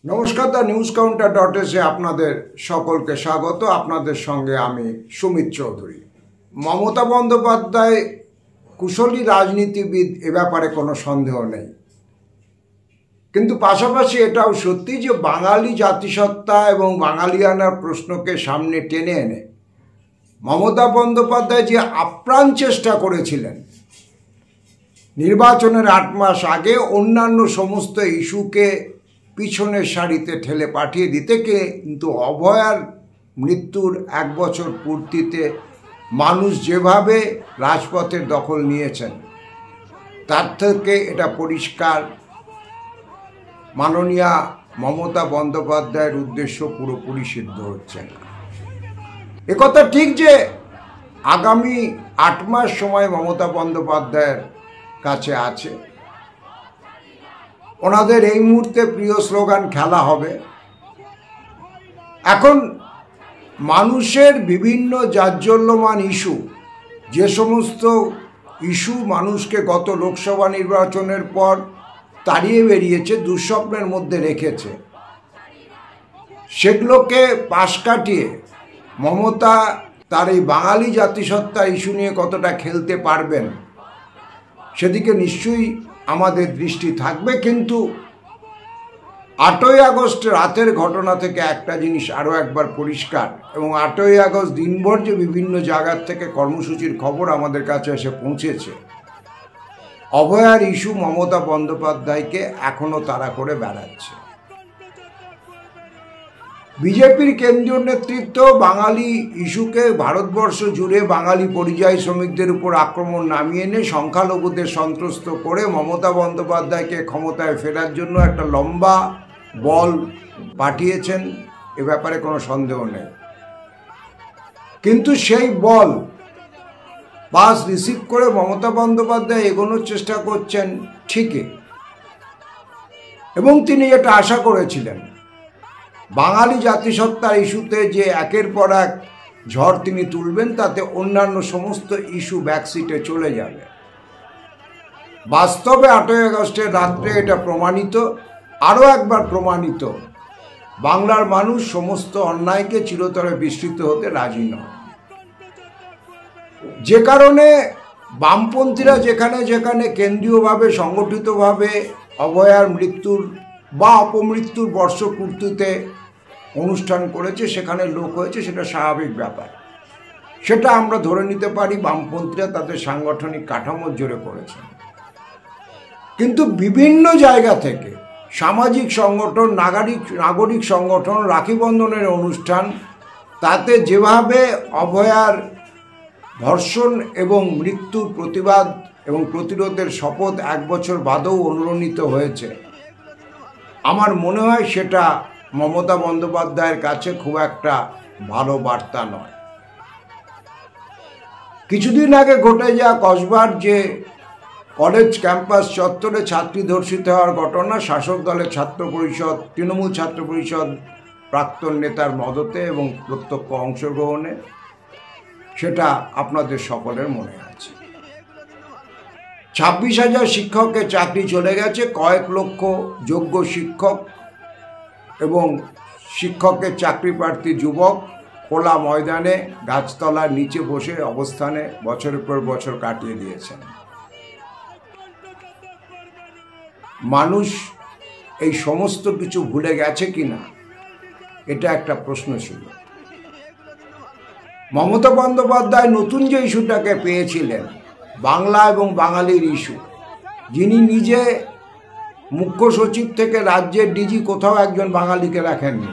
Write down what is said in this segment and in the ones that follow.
নমস্কার, the news কাউন্টার.এ আপনাদের সকলকে স্বাগত। আপনাদের সঙ্গে আমি সুমিত চৌধুরী। মমতা বন্দ্যোপাধ্যায় কুশলী রাজনীতিবিদ, এ ব্যাপারে কোনো সন্দেহ নেই, কিন্তু পাশাপাশি এটাও সত্যি যে বাঙালি জাতিসত্তা এবং বাঙালিয়ানার প্রশ্নকে সামনে টেনে এনে মমতা বন্দ্যোপাধ্যায় যে আপ্রাণ চেষ্টা করেছিলেন নির্বাচনের 8 মাস আগে অন্যান্য সমস্ত ইস্যুকে পিছনের সারিতে ঠেলে পাঠিয়ে দিতে, কিন্তু অভয়ার মৃত্যুর 1 বছর পূর্তিতে মানুষ যেভাবে রাজপথের দখল নিয়েছেন তার থেকে এটা পরিষ্কার মাননীয়া মমতা বন্দ্যোপাধ্যায়ের উদ্দেশ্য পুরোপুরি সিদ্ধ হচ্ছে না। একথা ঠিক যে আগামী 8 মাস সময় মমতা বন্দ্যোপাধ্যায়ের কাছে আছে। ওনাদের এই মুহূর্তে প্রিয় স্লোগান খেলা হবে। এখন মানুষের বিভিন্ন জাজ্জল্যমান ইস্যু, যে সমস্ত ইস্যু মানুষকে গত লোকসভা নির্বাচনের পর তাড়িয়ে বেরিয়েছে, দুঃস্বপ্নের মধ্যে রেখেছে, সেগুলোকে পাশ কাটিয়ে মমতা তার এই বাঙালি জাতিসত্তা ইস্যু নিয়ে কতটা খেলতে পারবেন সেদিকে নিশ্চয়ই আমাদের দৃষ্টি থাকবে। কিন্তু 8ই আগস্ট রাতের ঘটনা থেকে একটা জিনিস আরও একবার পরিষ্কার, এবং 8ই আগস্ট দিনভর যে বিভিন্ন জায়গার থেকে কর্মসূচির খবর আমাদের কাছে এসে পৌঁছেছে, অভয়ার ইস্যু মমতা বন্দ্যোপাধ্যায়কে এখনো তাড়া করে বেড়াচ্ছে। বিজেপির কেন্দ্রীয় নেতৃত্ব বাঙালি ইস্যুকে ভারতবর্ষ জুড়ে বাঙালি পরিযায়ী শ্রমিকদের উপর আক্রমণ নামিয়ে এনে সংখ্যালঘুদের সন্ত্রস্ত করে মমতা বন্দ্যোপাধ্যায়কে ক্ষমতায় ফেরার জন্য একটা লম্বা বল পাঠিয়েছেন, এ ব্যাপারে কোনো সন্দেহ নেই। কিন্তু সেই বল পাস রিসিভ করে মমতা বন্দ্যোপাধ্যায় এগোনোর চেষ্টা করছেন ঠিকই, এবং তিনি এটা আশা করেছিলেন বাঙালি জাতিসত্তার ইস্যুতে যে একের পর এক ঝড় তিনি তুলবেন, তাতে অন্যান্য সমস্ত ইস্যু ব্যাকসিটে চলে যাবে। বাস্তবে 8ই আগস্টের রাত্রে এটা প্রমাণিত, আরও একবার প্রমাণিত, বাংলার মানুষ সমস্ত অন্যায়কে চিরতরে বিস্মৃত হতে রাজি নয়। যে কারণে বামপন্থীরা যেখানে যেখানে কেন্দ্রীয়ভাবে সংগঠিতভাবে অভয়ার মৃত্যুর বা অপমৃত্যুর বর্ষপূর্তিতে অনুষ্ঠান করেছে, সেখানে লোক হয়েছে, সেটা স্বাভাবিক ব্যাপার। সেটা আমরা ধরে নিতে পারি বামপন্থীরা তাদের সাংগঠনিক কাঠামোর জোরে করেছেন। কিন্তু বিভিন্ন জায়গা থেকে সামাজিক সংগঠন, নাগরিক সংগঠন, রাখি বন্ধনের অনুষ্ঠান, তাতে যেভাবে অভয়ার ধর্ষণ এবং মৃত্যুর প্রতিবাদ এবং প্রতিরোধের শপথ 1 বছর বাদেও অনুরণিত হয়েছে, আমার মনে হয় সেটা মমতা বন্দ্যোপাধ্যায়ের কাছে খুব একটা ভালো বার্তা নয়। কিছুদিন আগে ঘটে যাওয়া কসবার যে কলেজ ক্যাম্পাস চত্বরে ছাত্রী ধর্ষিত হওয়ার ঘটনা, শাসক দলের ছাত্র পরিষদ, তৃণমূল ছাত্র পরিষদ প্রাক্তন নেতার মদতে এবং প্রত্যক্ষ অংশগ্রহণে, সেটা আপনাদের সকলের মনে আছে। 26,000 শিক্ষকের চাকরি চলে গেছে, কয়েক লক্ষ যোগ্য শিক্ষক এবং শিক্ষকের চাকরি প্রার্থী যুবক খোলা ময়দানে গাছতলার নিচে বসে অবস্থানে বছরের পর বছর কাটিয়ে দিয়েছেন। মানুষ এই সমস্ত কিছু ভুলে গেছে কিনা, এটা একটা প্রশ্ন ছিল। মমতা বন্দ্যোপাধ্যায় নতুন যে ইস্যুটাকে পেয়েছিলেন, বাংলা এবং বাঙালির ইস্যু, যিনি নিজে মুখ্য সচিব থেকে রাজ্যের ডিজি কোথাও একজন বাঙালিকে রাখেননি।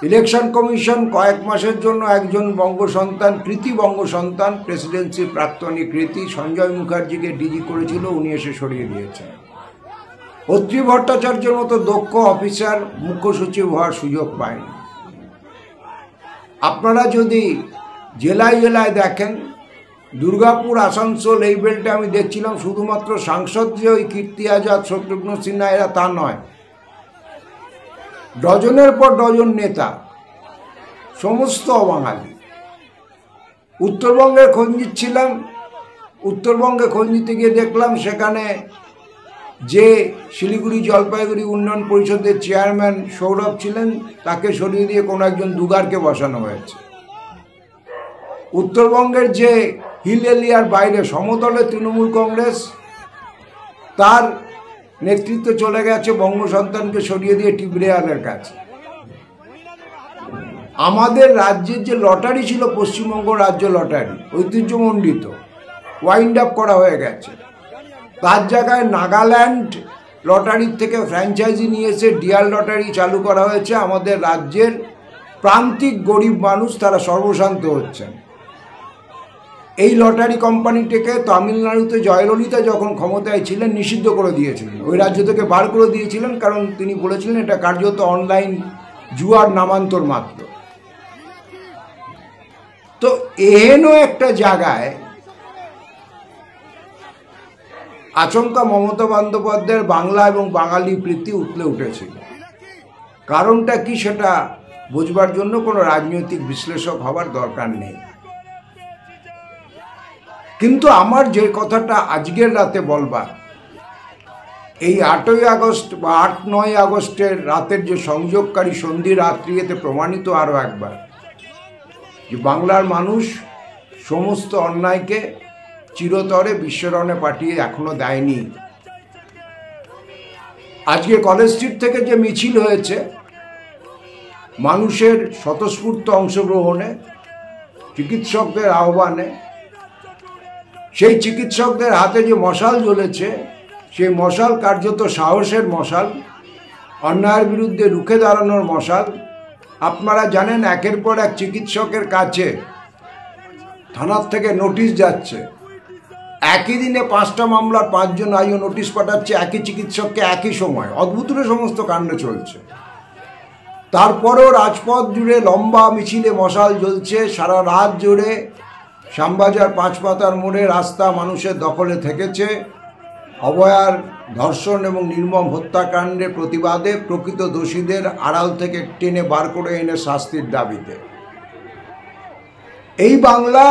ইলেকশন কমিশন কয়েক মাসের জন্য একজন বঙ্গসন্তান, কৃতি বঙ্গসন্তান, প্রেসিডেন্সির প্রাক্তনী কৃতি সঞ্জয় মুখার্জিকে ডিজি করেছিল, উনি এসে সরিয়ে দিয়েছেন। অত্রি ভট্টাচার্যের মতো দক্ষ অফিসার মুখ্য সচিব হওয়ার সুযোগ পায়নি। আপনারা যদি জেলায় জেলায় দেখেন, দুর্গাপুর, আসানসোল, এই বেল্টে আমি দেখছিলাম শুধুমাত্র সাংসদ যে ওই কীর্তি আজাদ, শত্রুঘ্ন সিনহা এরা, তা নয়, ডজনের পর ডজন নেতা, সমস্ত অবাঙালি। উত্তরবঙ্গের খোঁজ নিচ্ছিলাম, উত্তরবঙ্গে খোঁজ নিতে গিয়ে দেখলাম সেখানে যে শিলিগুড়ি জলপাইগুড়ি উন্নয়ন পরিষদের চেয়ারম্যান সৌরভ ছিলেন তাকে সরিয়ে দিয়ে কোনো একজন দুগারকে বসানো হয়েছে। উত্তরবঙ্গের যে হিল এরিয়ার বাইরে সমতলে তৃণমূল কংগ্রেস, তার নেতৃত্ব চলে গেছে বঙ্গসন্তানকে সরিয়ে দিয়ে টিবরেয়ালের কাছে। আমাদের রাজ্যের যে লটারি ছিল পশ্চিমবঙ্গ রাজ্য লটারি, ঐতিহ্যমণ্ডিত, ওয়াইন্ড আপ করা হয়ে গেছে। তার জায়গায় নাগাল্যান্ড লটারির থেকে ফ্র্যাঞ্চাইজি নিয়ে এসে ডিয়ার লটারি চালু করা হয়েছে। আমাদের রাজ্যের প্রান্তিক গরিব মানুষ তারা সর্বশান্ত হচ্ছেন। এই লটারি কোম্পানিটিকে তামিলনাড়ুতে জয়ললিতা যখন ক্ষমতায় ছিলেন নিষিদ্ধ করে দিয়েছিলেন, ওই রাজ্য থেকে বার করে দিয়েছিলেন, কারণ তিনি বলেছিলেন এটা কার্যত অনলাইন জুয়ার নামান্তর মাত্র। তো এহেন একটা জায়গায় আচমকা মমতা বন্দ্যোপাধ্যায়ের বাংলা এবং বাঙালি প্রীতি উঠলে উঠেছিল। কারণটা কি সেটা বুঝবার জন্য কোনো রাজনৈতিক বিশ্লেষক হবার দরকার নেই। কিন্তু আমার যে কথাটা আজকের রাতে বলবার, এই 8ই আগস্ট বা 8-9 আগস্টের রাতের যে সংযোগকারী সন্ধি রাত্রি, এতে প্রমাণিত আরও একবার যে বাংলার মানুষ সমস্ত অন্যায়কে চিরতরে বিস্মরণে পাঠিয়ে এখনো দেয়নি। আজকে কলেজ স্ট্রিট থেকে যে মিছিল হয়েছে, মানুষের স্বতঃস্ফূর্ত অংশগ্রহণে, চিকিৎসকদের আহ্বানে, সেই চিকিৎসকদের হাতে যে মশাল জ্বলেছে, সেই মশাল কার্যত সাহসের মশাল, অন্যায়ের বিরুদ্ধে রুখে দাঁড়ানোর মশাল। আপনারা জানেন একের পর এক চিকিৎসকের কাছে থানার থেকে নোটিশ যাচ্ছে। একই দিনে 5টা মামলার 5 জন আইও নোটিশ পাঠাচ্ছে একই চিকিৎসককে একই সময়। অদ্ভুতরে সমস্ত কাণ্ড চলছে। তারপরেও রাজপথ জুড়ে লম্বা মিছিলে মশাল জ্বলছে। সারা রাত জুড়ে শ্যামবাজার 5 পাতার মোড়ে রাস্তা মানুষের দখলে থেকেছে। অভয়ার ধর্ষণ এবং নির্মম হত্যাকাণ্ডের প্রতিবাদে, প্রকৃত দোষীদের আড়াল থেকে টেনে বার করে এনে শাস্তির দাবিতে। এই বাংলা,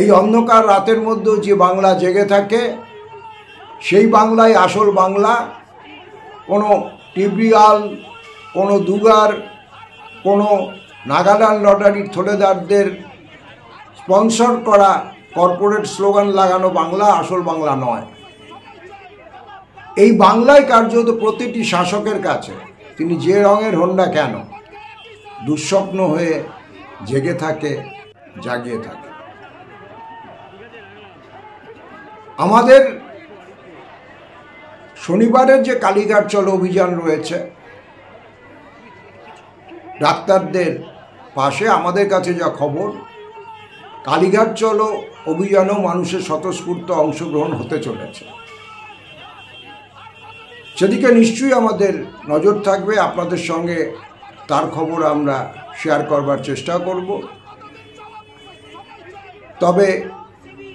এই অন্ধকার রাতের মধ্যেও যে বাংলা জেগে থাকে, সেই বাংলায় আসল বাংলা। কোনো টিবরিয়াল, কোনো দুগার, কোনো নাগাল্যান্ড লটারির থলেদারদের স্পন্সর করা কর্পোরেট স্লোগান লাগানো বাংলা আসল বাংলা নয়। এই বাংলায় কার্যত প্রতিটি শাসকের কাছে, তিনি যে রঙের হন না কেন, দুঃস্বপ্ন হয়ে জেগে থাকে, জাগিয়ে থাকে। আমাদের শনিবারের যে কালীঘাট চলো অভিযান রয়েছে, ডাক্তারদের পাশে আমাদের কাছে যা খবর, কালীঘাট চলো অভিযানেও মানুষের স্বতঃস্ফূর্ত অংশগ্রহণ হতে চলেছে। সেদিকে নিশ্চয়ই আমাদের নজর থাকবে। আপনাদের সঙ্গে তার খবর আমরা শেয়ার করবার চেষ্টা করব। তবে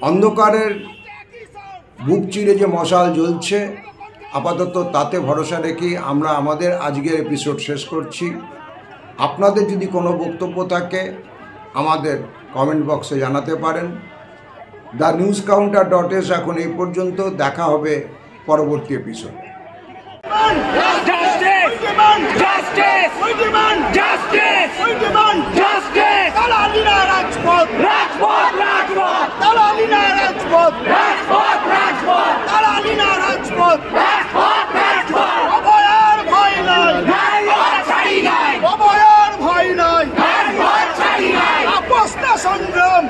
অন্ধকারের বুক চিরে যে মশাল জ্বলছে, আপাতত তাতে ভরসা রেখে আমরা আমাদের আজকের এপিসোড শেষ করছি। আপনাদের যদি কোনো বক্তব্য থাকে আমাদের কমেন্ট বক্সে জানাতে পারেন। thenewscounter.s এখন এই পর্যন্ত। দেখা হবে পরবর্তী এপিসোডে। সংগ্রাম